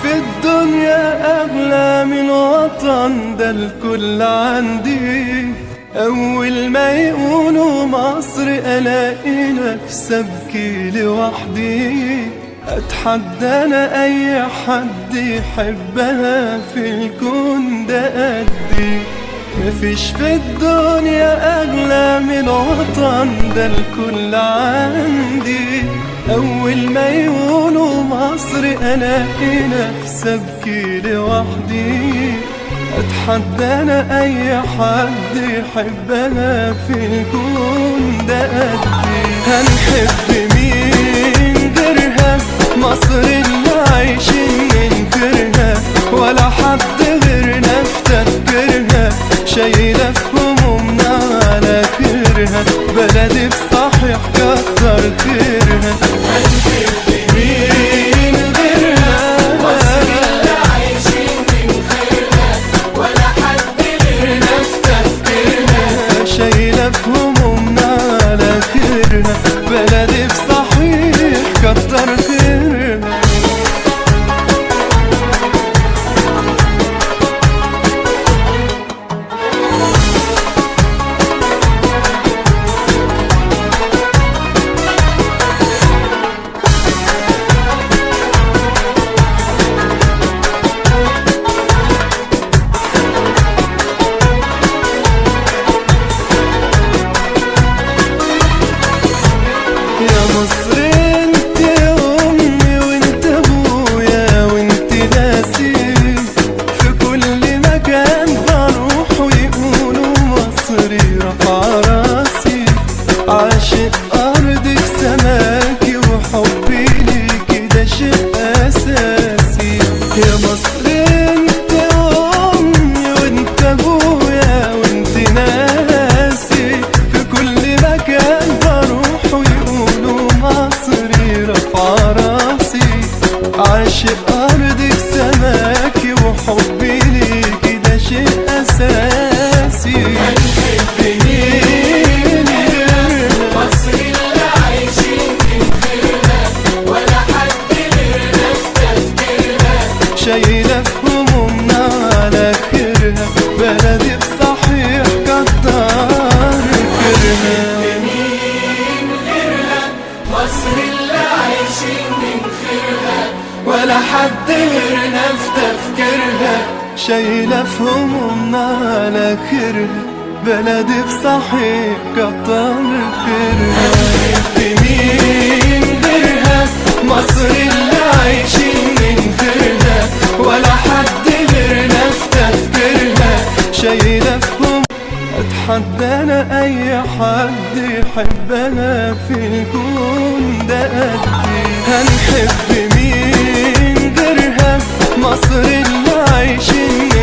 في الدنيا أغلى من وطن، ده الكل عندي. أول ما يقولوا مصر ألاقي نفسي أبكي لوحدي. أتحدى أنا أي حد يحبها في الكون ده قدي. مفيش في الدنيا أغلى من وطن، ده الكل عندي. أول ما يقولوا مصر ألاقي نفسي أبكي لوحدي. أتحدى أنا أي حد يحبها في الكون ده قدي. هنحب مين غيرها؟ مصر اللي عايشين ننكرها، ولا حد غيرنا في تفكيرها. شايلة في همومنا على كرها، بلدي بصحيح كتر خيرها. هنحب مين غيرها؟ مصر اللي عايشين ننكرها، ولا حد غيرنا في تفكيرها. شايلة في همومنا على كرها، بلدي بصحيح كتر خيرها. يا مصر انت امي وانت ابويا وانت ناسي. في كل مكان بروح ويقولوا مصري رفع راسي. عاشق ارضك سماكي وحبي ليكي ده شيء اساسي. يا مصر انت امي وانت ابويا وانت ناسي. في كل مكان بروح ويقولوا مصري رفع راسي. عاشق أرضك سماكي وحبي ليكي ده شيء أساسي. هنحب مين غيرها؟ مصر اللي عايشين ننكرها، ولا حد غيرنا في تفكيرها. شايلة في همومنا على خيرها، بلدي بصحيح كتر خيرها. مصر اللي عايشين ننكرها، ولا حد غيرنا في تفكيرها. شايلة في همومنا على خيرها، بلدي بصحيح كتر خيرها. هنحب مين غيرها؟ مصر اللي عايشين ننكرها، ولا حد غيرنا في تفكيرها. شايلة في همومنا. أتحدى أنا أي حد يحبها في الكون ده قدي. هنحب مين غيرها؟ مصر اللي عايشين